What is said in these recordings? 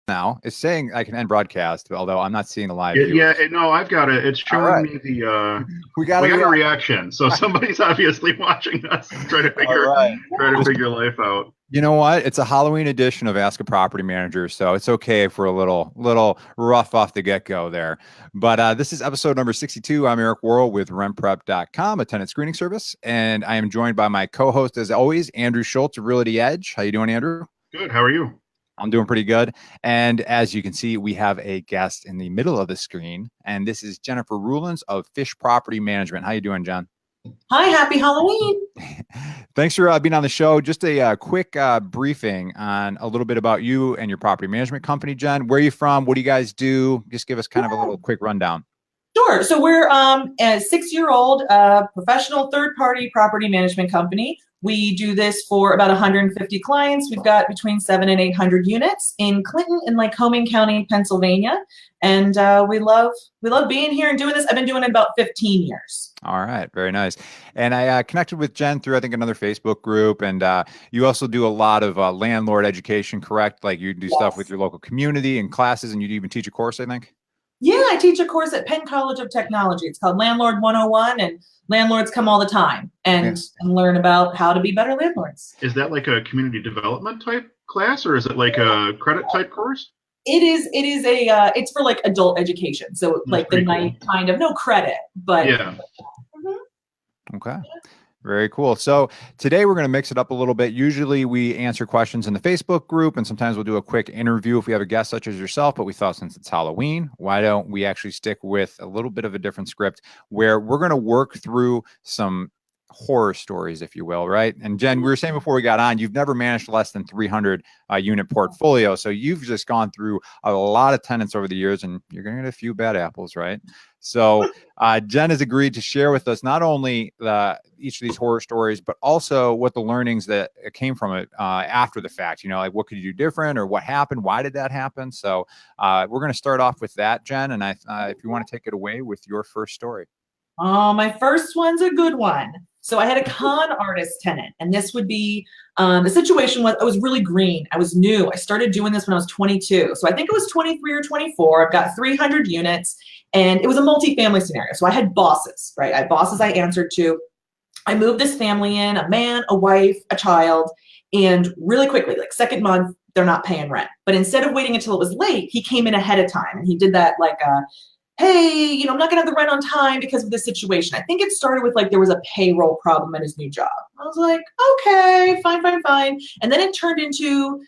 now. It's saying I can end broadcast, although I'm not seeing the live Yeah, viewers. no, I've got it. It's showing right. me the We got we a got a reaction. reaction. So somebody's obviously watching us try to right. figure life out. You know what? It's a Halloween edition of Ask a Property Manager, so it's okay if we're a little rough off the get-go there. But this is episode number 62. I'm Eric Worrell with RentPrep.com, a tenant screening service, and I am joined by my co-host, as always, Andrew Schultz of Realty Edge. How you doing, Andrew? Good. How are you? I'm doing pretty good. And as you can see, we have a guest in the middle of the screen, and this is Jennifer Ruelens of Fish Property Management. How you doing, Jen? Hi, happy Halloween. Thanks for being on the show. Just a quick briefing on a little bit about you and your property management company, Jen. Where are you from? What do you guys do? Just give us kind of a little quick rundown. Sure. So we're a 6-year-old professional third-party property management company. We do this for about 150 clients. We've got between 700 and 800 units in Clinton and Lycoming County, Pennsylvania. And we love being here and doing this. I've been doing it about 15 years. All right. Very nice. And I connected with Jen through, I think, another Facebook group. And you also do a lot of landlord education, correct? Like you do stuff with your local community and classes, and you even teach a course, I think? Yeah, I teach a course at Penn College of Technology. It's called Landlord 101, and landlords come all the time and learn about how to be better landlords. Is that like a community development type class, or is it like a credit type course? It's for adult education. So That's the cool. night kind of, no credit, but yeah. Okay. Very cool. So today we're going to mix it up a little bit. Usually we answer questions in the Facebook group, and sometimes we'll do a quick interview if we have a guest such as yourself. But we thought, since it's Halloween, why don't we actually stick with a little bit of a different script where we're going to work through some horror stories, if you will, right? And Jen, we were saying before we got on, you've never managed less than 300 unit portfolio. So you've just gone through a lot of tenants over the years, and you're going to get a few bad apples, right? So Jen has agreed to share with us not only each of these horror stories, but also what the learnings that came from it after the fact. You know, like what could you do different, or what happened? Why did that happen? So we're going to start off with that, Jen. And if you want to take it away with your first story. Oh, my first one's a good one. So I had a Con-Artist Tenant, and this would be, the situation was I was really green. I was new. I started doing this when I was 22. So I think it was 23 or 24. I've got 300 units, and it was a multi-family scenario. So I had bosses, right? I had bosses I answered to. I moved this family in, a man, a wife, a child, and really quickly, like second month, they're not paying rent. But instead of waiting until it was late, he came in ahead of time, and he did that hey, I'm not gonna have the rent on time because of this situation. I think it started with there was a payroll problem at his new job. I was like, okay, fine. And then it turned into,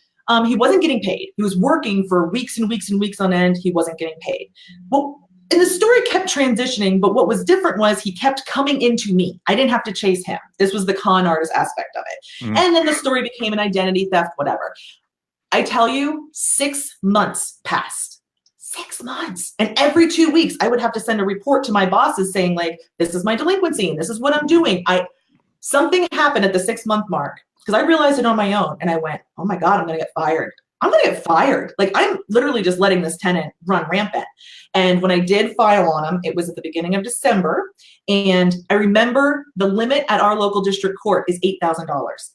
he wasn't getting paid. He was working for weeks and weeks and weeks on end. He wasn't getting paid. Well, and the story kept transitioning, but what was different was he kept coming into me. I didn't have to chase him. This was the con artist aspect of it. Mm-hmm. And then the story became an identity theft, whatever. I tell you, 6 months passed. 6 months. And every 2 weeks, I would have to send a report to my bosses saying this is my delinquency and this is what I'm doing. Something happened at the 6-month mark because I realized it on my own, and I went, oh my God, I'm going to get fired. I'm going to get fired. I'm literally just letting this tenant run rampant. And when I did file on him, it was at the beginning of December. And I remember the limit at our local district court is $8,000.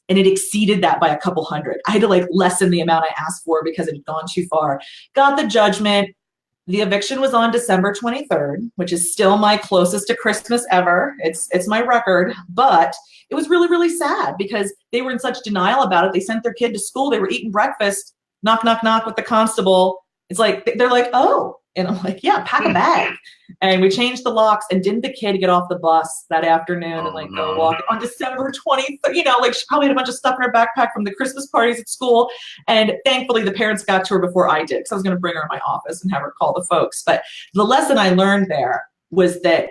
And it exceeded that by a couple hundred. I had to lessen the amount I asked for because it had gone too far. Got the judgment. The eviction was on December 23rd, which is still my closest to Christmas ever. It's my record, but it was really, really sad because they were in such denial about it. They sent their kid to school. They were eating breakfast, knock, knock, knock with the constable. It's they're like, oh, and I'm like, yeah, pack a bag. And we changed the locks, and didn't the kid get off the bus that afternoon and go walk on December 23rd? She probably had a bunch of stuff in her backpack from the Christmas parties at school. And thankfully the parents got to her before I did, because I was going to bring her in my office and have her call the folks. But the lesson I learned there was that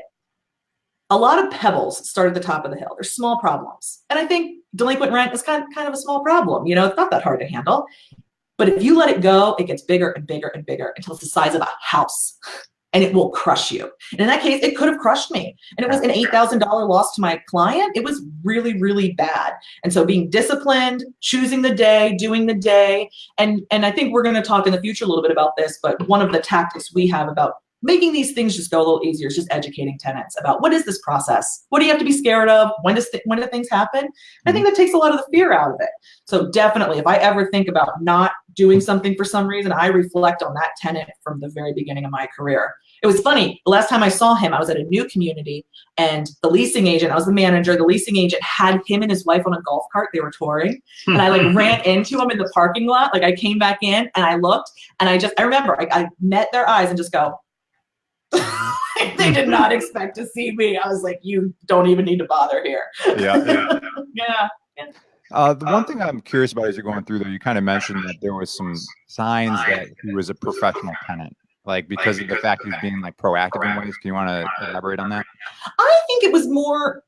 a lot of pebbles start at the top of the hill. There's small problems. And I think delinquent rent is kind of a small problem. It's not that hard to handle. But if you let it go, it gets bigger and bigger and bigger until it's the size of a house, and it will crush you. And in that case, it could have crushed me. And it was an $8,000 loss to my client. It was really, really bad. And so being disciplined, choosing the day, doing the day. And I think we're going to talk in the future a little bit about this, but one of the tactics we have about making these things just go a little easier is just educating tenants about what is this process? What do you have to be scared of? When do things happen? I think that takes a lot of the fear out of it. So definitely, if I ever think about not doing something for some reason, I reflect on that tenant from the very beginning of my career. It was funny. The last time I saw him, I was at a new community, and the leasing agent, I was the manager, the leasing agent had him and his wife on a golf cart. They were touring. And I like ran into him in the parking lot. Like I came back in and I looked, and I remember I met their eyes and just go, they did not expect to see me. I was like, you don't even need to bother here. Yeah. The one thing I'm curious about as you're going through, though, you kind of mentioned that there was some signs that he was a professional tenant, like because of the fact he's being like proactive in ways. Do you want to elaborate on that? I think it was more,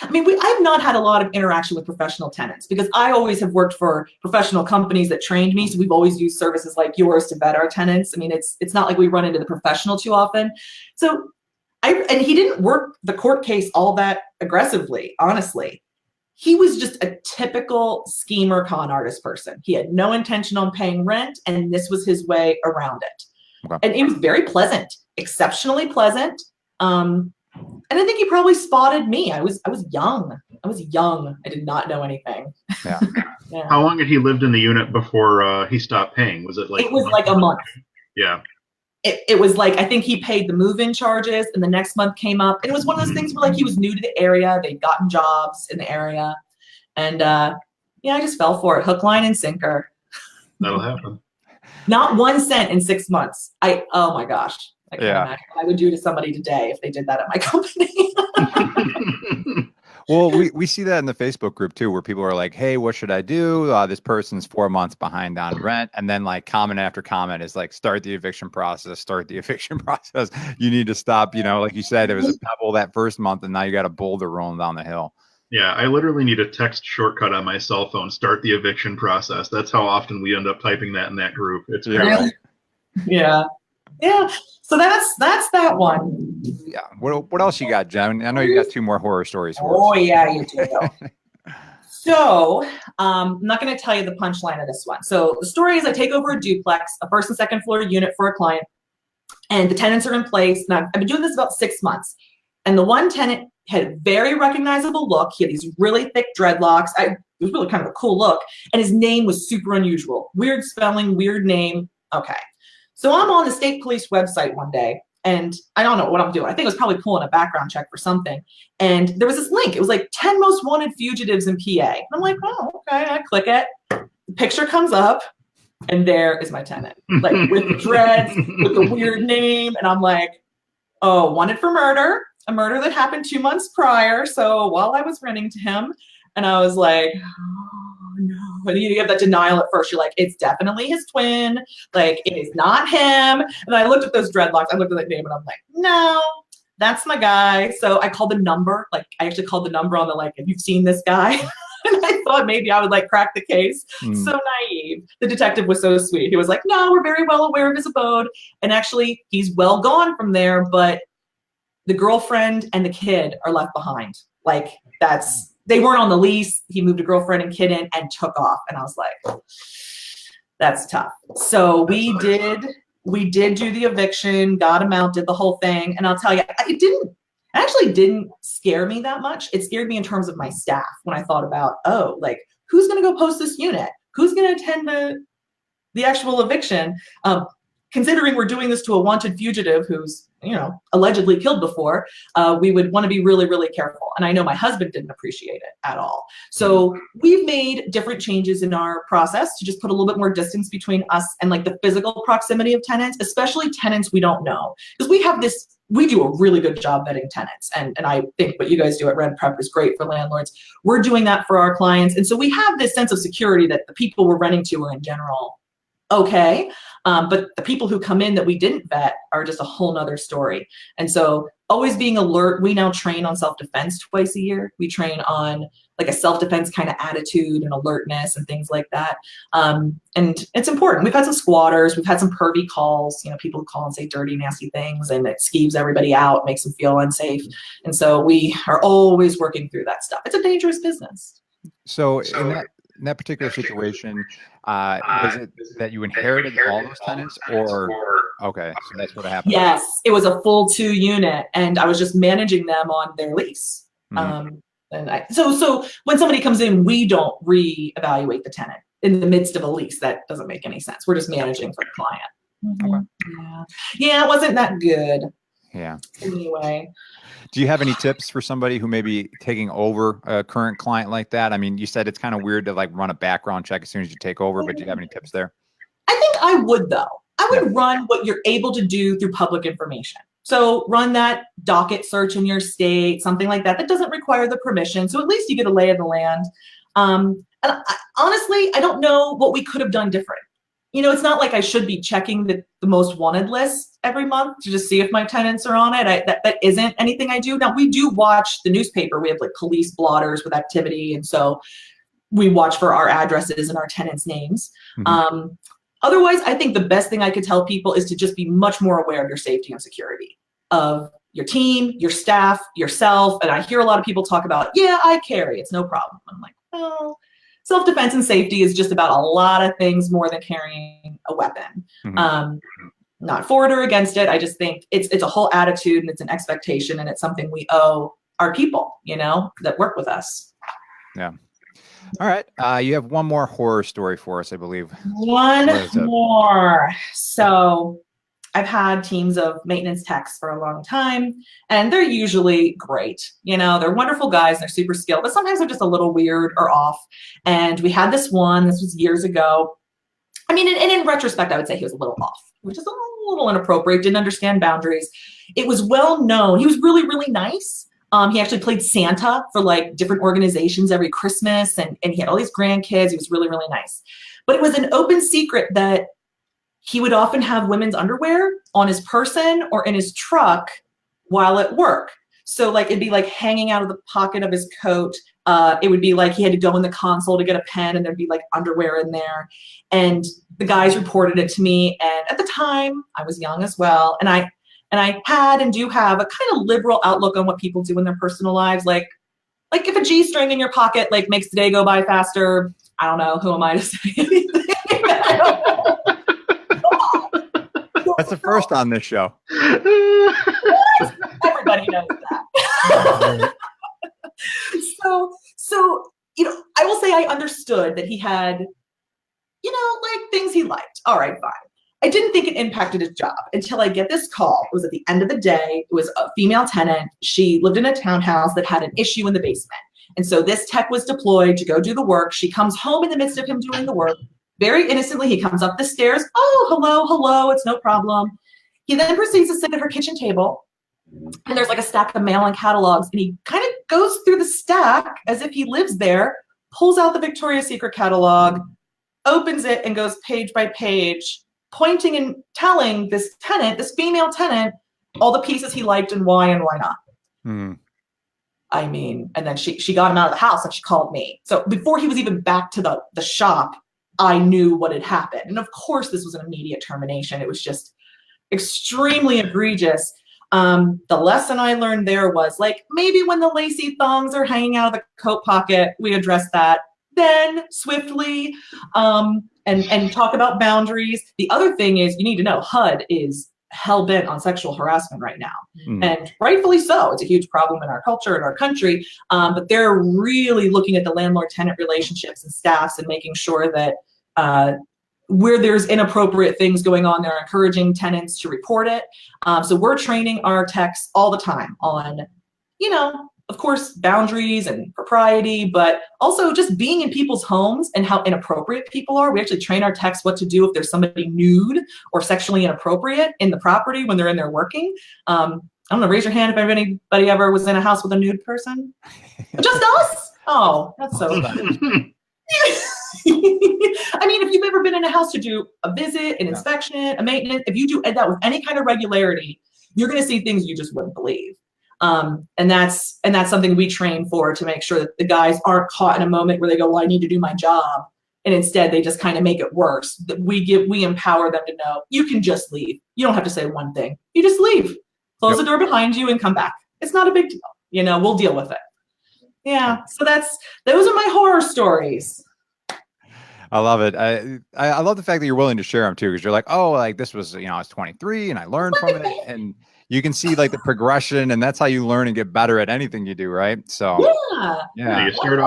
I mean, I've not had a lot of interaction with professional tenants because I always have worked for professional companies that trained me. So we've always used services like yours to vet our tenants. I mean, it's not like we run into the professional too often. So and he didn't work the court case all that aggressively, honestly. He was just a typical schemer con artist person. He had no intention on paying rent, and this was his way around it. Okay. And it was very pleasant, exceptionally pleasant. And I think he probably spotted me. I was young. I did not know anything. Yeah. Yeah. How long had he lived in the unit before he stopped paying? Was it like? It was like a month. Yeah. It was like, I think he paid the move-in charges, and the next month came up. And it was one of those things where like he was new to the area. They'd gotten jobs in the area. And yeah, I just fell for it. Hook, line, and sinker. That'll happen. Not 1 cent in 6 months. Oh my gosh. I can't Yeah. imagine what I would do to somebody today if they did that at my company. Well, we see that in the Facebook group too, where people are like, hey, what should I do? This person's 4 months behind on rent. And then like comment after comment is like, start the eviction process, You need to stop, like you said, it was a pebble that first month, and now you got a boulder rolling down the hill. Yeah, I literally need a text shortcut on my cell phone, start the eviction process. That's how often we end up typing that in that group. It's crazy. Yeah. So that's that one. Yeah. What else you got, Jen? I know you got 2 more horror stories for us. Oh yeah, you do. So I'm not going to tell you the punchline of this one. So the story is I take over a duplex, a 1st and 2nd floor unit for a client, and the tenants are in place. Now I've been doing this about 6 months, and the one tenant had a very recognizable look. He had these really thick dreadlocks. It was really kind of a cool look, and his name was super unusual. Weird spelling, weird name. Okay. So I'm on the state police website one day, and I don't know what I'm doing. I think I was probably pulling a background check for something. And there was this link. It was like 10 most wanted fugitives in PA. And I'm like, oh, okay. I click it. The picture comes up, and there is my tenant, like with the dreads, with the weird name. And I'm like, oh, wanted for murder, a murder that happened 2 months prior. So while I was renting to him, and I was like, oh, no. And you have that denial at first. You're like, it's definitely his twin. Like, it is not him. And I looked at those dreadlocks. I looked at that name, and I'm like, no, that's my guy. So I called the number. Like, I actually called the number on the, like, have you seen this guy? And I thought maybe I would, like, crack the case. So naive. The detective was so sweet. He was like, no, we're very well aware of his abode. And actually, he's well gone from there. But the girlfriend and the kid are left behind. Like, they weren't on the lease. He moved a girlfriend and kid in and took off. And I was like, that's tough. So we did do the eviction, got him out, did the whole thing. And I'll tell you, it actually didn't scare me that much. It scared me in terms of my staff when I thought about, oh, like, who's going to go post this unit? Who's going to attend the actual eviction? Considering we're doing this to a wanted fugitive who's, allegedly killed before, we would want to be really, really careful. And I know my husband didn't appreciate it at all. So we've made different changes in our process to just put a little bit more distance between us and like the physical proximity of tenants, especially tenants we don't know. Because we do a really good job vetting tenants. And I think what you guys do at RentPrep is great for landlords. We're doing that for our clients. And so we have this sense of security that the people we're renting to are in general okay. But the people who come in that we didn't vet are just a whole nother story. And so always being alert. We now train on self-defense twice a year. We train on like a self-defense kind of attitude and alertness and things like that. And it's important. We've had some squatters. We've had some pervy calls, people who call and say dirty, nasty things, and it skeeves everybody out, makes them feel unsafe. And so we are always working through that stuff. It's a dangerous business. So in that particular situation, was it that you inherited all those tenants, or okay, so that's what happened? Yes, it was a full 2 unit, and I was just managing them on their lease. So when somebody comes in, we don't reevaluate the tenant. in the midst of a lease. That doesn't make any sense. We're just managing for the client. Okay. Yeah, it wasn't that good. Yeah. Anyway. Do you have any tips for somebody who may be taking over a current client like that? I mean, you said it's kind of weird to like run a background check as soon as you take over, but do you have any tips there? I think I would, though. I would run what you're able to do through public information. So run that docket search in your state, something like that. That doesn't require the permission. So at least you get a lay of the land. And honestly, I don't know what we could have done different. You know, it's not like I should be checking the most wanted list every month to just see if my tenants are on it. That isn't anything I do. Now, we do watch the newspaper. We have like police blotters with activity. And so we watch for our addresses and our tenants' names. Otherwise, I think the best thing I could tell people is to just be much more aware of your safety and security of your team, your staff, yourself. And I hear a lot of people talk about, yeah, I carry, it's no problem. I'm like, well, self-defense and safety is just about a lot of things more than carrying a weapon. Not for it or against it. I just think it's a whole attitude and it's an expectation and it's something we owe our people, you know, that work with us. Yeah. All right. You have one more horror story for us, I believe. One more. So I've had teams of maintenance techs for a long time, and they're usually great. You know, they're wonderful guys. They're super skilled, but sometimes they're just a little weird or off. And we had this was years ago. I mean, and in retrospect, I would say he was a little off, which is a little inappropriate, didn't understand boundaries. It was well known. He was really, really nice. He actually played Santa for like different organizations every Christmas, and he had all these grandkids. He was really, really nice. But it was an open secret that he would often have women's underwear on his person or in his truck while at work. So like it'd be like hanging out of the pocket of his coat. It would be like he had to go in the console to get a pen and there'd be like underwear in there. And the guys reported it to me. And at the time I was young as well. And I had and do have a kind of liberal outlook on what people do in their personal lives. Like if a G-string in your pocket like makes the day go by faster, I don't know, who am I to say anything? That's the first on this show. Everybody knows that. So, you know, I will say I understood that he had, you know, like things he liked. All right, fine. I didn't think it impacted his job until I get this call. It was at the end of the day. It was a female tenant. She lived in a townhouse that had an issue in the basement. And so this tech was deployed to go do the work. She comes home in the midst of him doing the work. Very innocently, he comes up the stairs. Oh, hello, it's no problem. He then proceeds to sit at her kitchen table. And there's like a stack of mail and catalogs. And he kind of goes through the stack as if he lives there, pulls out the Victoria's Secret catalog, opens it, and goes page by page, pointing and telling this tenant, this female tenant, all the pieces he liked and why not. I mean, and then she got him out of the house and she called me. So before he was even back to the shop, I knew what had happened. And of course, this was an immediate termination. It was just extremely egregious. The lesson I learned there was like, maybe when the lacy thongs are hanging out of the coat pocket, we address that then swiftly and talk about boundaries. The other thing is you need to know HUD is hell-bent on sexual harassment right now. And rightfully so. It's a huge problem in our culture, in our country. But they're really looking at the landlord-tenant relationships and staffs and making sure that where there's inappropriate things going on, they're encouraging tenants to report it. So we're training our techs all the time on, you know, of course, boundaries and propriety, but also just being in people's homes and how inappropriate people are. We actually train our techs what to do if there's somebody nude or sexually inappropriate in the property when they're in there working. I don't know, raise your hand if anybody ever was in a house with a nude person. Just us? Oh, that's so funny. I mean, if you've ever been in a house to do a visit, an inspection, a maintenance, if you do that with any kind of regularity, you're going to see things you just wouldn't believe. And that's something we train for, to make sure that the guys aren't caught in a moment where they go, well, I need to do my job. And instead they just kind of make it worse. That we empower them to know you can just leave. You don't have to say one thing. You just leave, close the door behind you and come back. It's not a big deal. You know, we'll deal with it. Yeah. So those are my horror stories. I love it. I love the fact that you're willing to share them too, because you're like, oh, like this was, you know, I was 23 and I learned from it, and you can see like the progression, and that's how you learn and get better at anything you do, right? So yeah. You start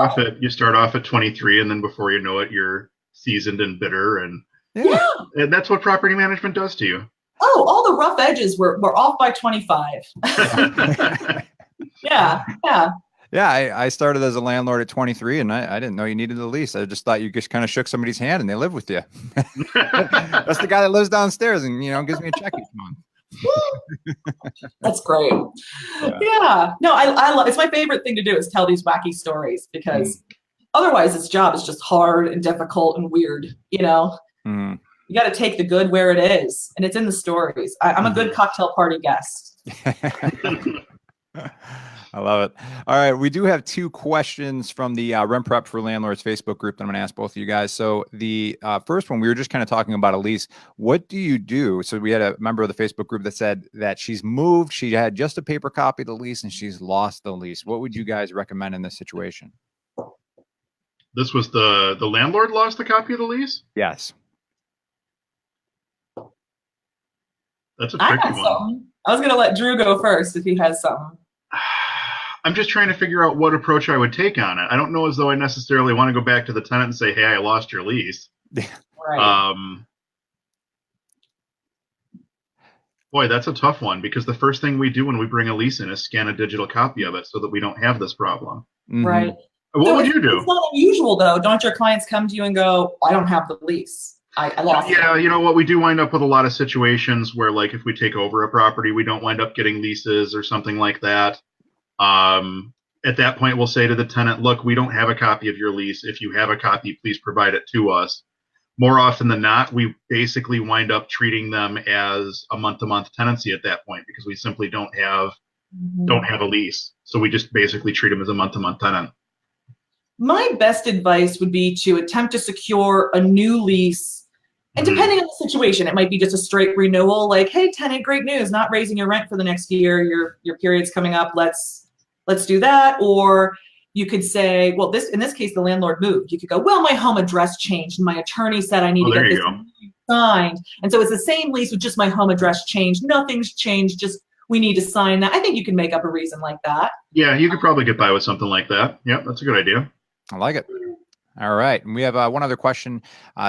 off at 23, and then before you know it, you're seasoned and bitter, and Yeah. that's what property management does to you. Oh, all the rough edges were off by 25. Yeah. Yeah, I started as a landlord at 23, and I didn't know you needed a lease. I just thought you just kind of shook somebody's hand and they live with you. That's the guy that lives downstairs and gives me a check each month. That's great. Yeah. No, I love. It's my favorite thing to do is tell these wacky stories because otherwise this job is just hard and difficult and weird. You got to take the good where it is, and it's in the stories. I'm a good cocktail party guest. I love it. All right. We do have 2 questions from the RentPrep for Landlords Facebook group that I'm going to ask both of you guys. So the first one, we were just kind of talking about a lease. What do you do? So we had a member of the Facebook group that said that she's moved. She had just a paper copy of the lease and she's lost the lease. What would you guys recommend in this situation? This was the landlord lost the copy of the lease? Yes. That's a tricky one. I was going to let Drew go first if he has something. I'm just trying to figure out what approach I would take on it. I don't know as though I necessarily want to go back to the tenant and say, hey, I lost your lease. Right. Boy, that's a tough one because the first thing we do when we bring a lease in is scan a digital copy of it so that we don't have this problem. Right. What would you do? It's not unusual, though. Don't your clients come to you and go, I don't have the lease. I lost it. Yeah, you know what? We do wind up with a lot of situations where, like, if we take over a property, we don't wind up getting leases or something like that. At that point, we'll say to the tenant, look, we don't have a copy of your lease. If you have a copy, please provide it to us. More often than not, we basically wind up treating them as a month-to-month tenancy at that point because we simply don't have a lease. So we just basically treat them as a month-to-month tenant. My best advice would be to attempt to secure a new lease. And depending on the situation, it might be just a straight renewal, like, hey, tenant, great news, not raising your rent for the next year. Your period's coming up. Let's do that. Or you could say, well, in this case, the landlord moved. You could go, well, my home address changed and my attorney said I need to get this signed. And so it's the same lease with just my home address changed. Nothing's changed. Just we need to sign that. I think you can make up a reason like that. Yeah, you could probably get by with something like that. Yeah, that's a good idea. I like it. All right. And we have one other question.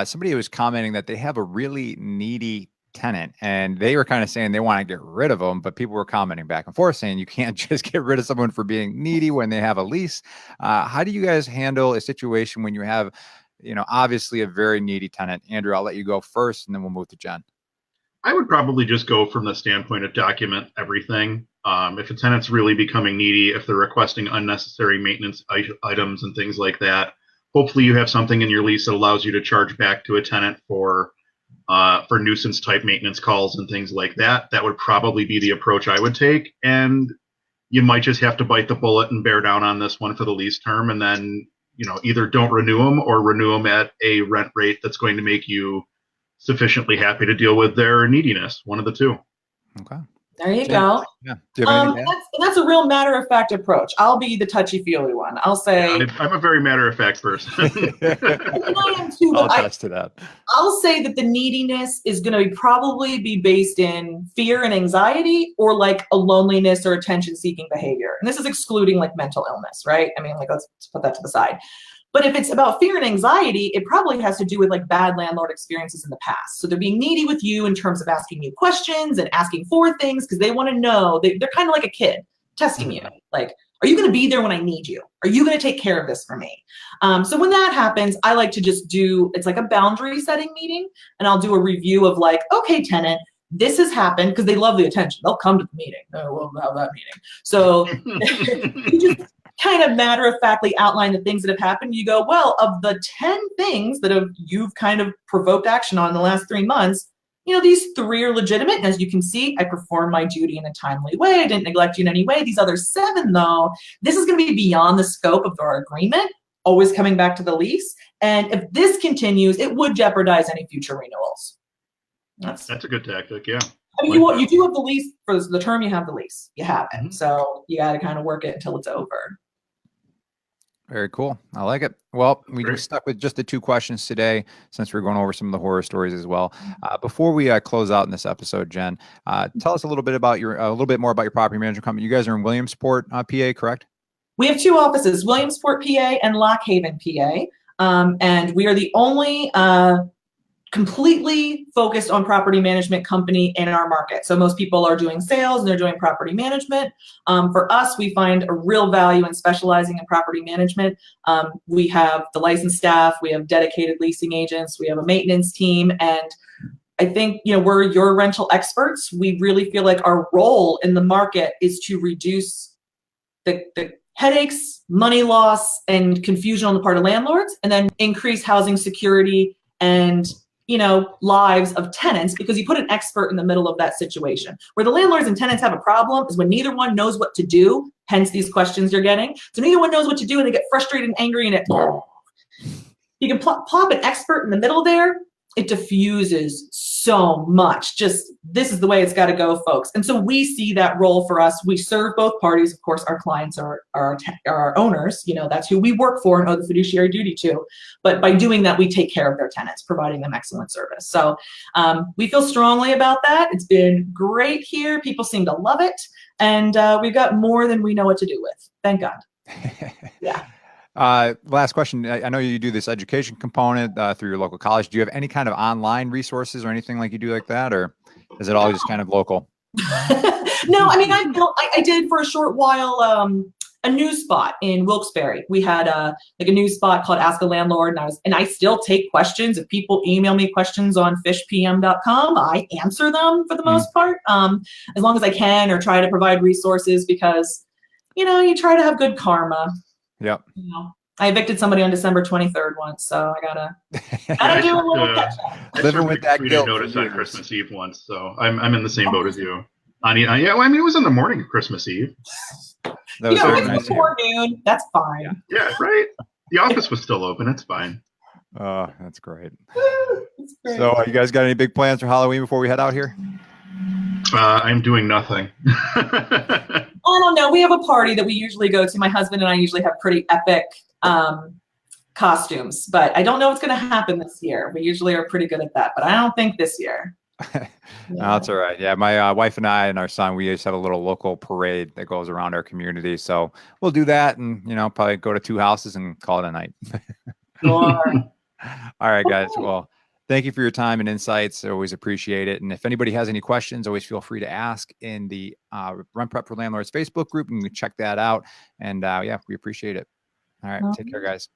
Somebody was commenting that they have a really needy tenant and they were kind of saying they want to get rid of them, but people were commenting back and forth saying you can't just get rid of someone for being needy when they have a lease. How do you guys handle a situation when you have, obviously a very needy tenant? Andrew, I'll let you go first and then we'll move to Jen. I would probably just go from the standpoint of document everything. If a tenant's really becoming needy, if they're requesting unnecessary maintenance items and things like that, hopefully you have something in your lease that allows you to charge back to a tenant for nuisance type maintenance calls and things like that. That would probably be the approach I would take. And you might just have to bite the bullet and bear down on this one for the lease term. And then, either don't renew them or renew them at a rent rate that's going to make you sufficiently happy to deal with their neediness. One of the two. Okay. There you go. Yeah. Do you have anything to add? That's a real matter-of-fact approach. I'll be the touchy-feely one. I'll say... Yeah, I'm a very matter-of-fact person. I am too, I'll attest to that. I'll say that the neediness is going to probably be based in fear and anxiety or like a loneliness or attention-seeking behavior. And this is excluding like mental illness, right? I mean, like let's put that to the side. But if it's about fear and anxiety, it probably has to do with like bad landlord experiences in the past. So they're being needy with you in terms of asking you questions and asking for things because they want to know. They're kind of like a kid testing you. Like, are you going to be there when I need you? Are you going to take care of this for me? So when that happens, I like to just it's like a boundary setting meeting. And I'll do a review of like, okay, tenant, this has happened because they love the attention. They'll come to the meeting. Oh, we'll have that meeting. So you just kind of matter-of-factly outline the things that have happened. You go, well, of the 10 things that you've kind of provoked action on in the last 3 months, these 3 are legitimate. And as you can see, I performed my duty in a timely way. I didn't neglect you in any way. These other 7, though, this is going to be beyond the scope of our agreement, always coming back to the lease. And if this continues, it would jeopardize any future renewals. That's a good tactic, yeah. I mean, you do have the lease for the term you have the lease. You have it. So you got to kind of work it until it's over. Very cool. I like it. Well, we just stuck with just the 2 questions today since we're going over some of the horror stories as well. Before we close out in this episode, Jen, tell us a little bit more about your property management company. You guys are in Williamsport, PA, correct? We have 2 offices, Williamsport, PA and Lock Haven, PA. And we are the only completely focused on property management company in our market. So most people are doing sales and they're doing property management. For us, we find a real value in specializing in property management. We have the licensed staff, we have dedicated leasing agents, we have a maintenance team, and I think, you know, we're your rental experts. We really feel like our role in the market is to reduce the headaches, money loss, and confusion on the part of landlords, and then increase housing security and, you know, lives of tenants, because you put an expert in the middle of that situation. Where the landlords and tenants have a problem is when neither one knows what to do, hence these questions you're getting. So neither one knows what to do and they get frustrated and angry, and you can plop an expert in the middle there. It diffuses so much. Just, this is the way it's got to go, folks. And so we see that role for us. We serve both parties. Of course, our clients are our owners. You know, that's who we work for and owe the fiduciary duty to. But by doing that, we take care of their tenants, providing them excellent service. So we feel strongly about that. It's been great here. People seem to love it. And we've got more than we know what to do with. Thank God. Yeah. Last question. I know you do this education component through your local college. Do you have any kind of online resources or anything like you do like that, or is it all just kind of local? No, I mean, I did for a short while a news spot in Wilkes-Barre. We had like a news spot called Ask a Landlord, and I still take questions. If people email me questions on fishpm.com, I answer them for the most part, as long as I can, or try to provide resources, because, you know, you try to have good karma. Yep. You know, I evicted somebody on December 23rd once, so I gotta do a little catch up. Living with that guilt. Notice on Christmas Eve once, so I'm in the same boat as you. Yeah, well, I mean, it was in the morning of Christmas Eve. That was very nice. before noon. That's fine. Yeah, right. The office was still open. It's fine. Oh, that's great. That's great. So, you guys got any big plans for Halloween before we head out here? I'm doing nothing. I don't know. We have a party that we usually go to. My husband and I usually have pretty epic costumes, but I don't know what's going to happen this year. We usually are pretty good at that, but I don't think this year. No, that's all right. Yeah, my wife and I and our son, we just have a little local parade that goes around our community. So we'll do that, and, you know, probably go to 2 houses and call it a night. Sure. All right, guys. Well, thank you for your time and insights. I always appreciate it. And if anybody has any questions, always feel free to ask in the RentPrep for Landlords Facebook group. You can check that out. And yeah, we appreciate it. All right. Take care, guys.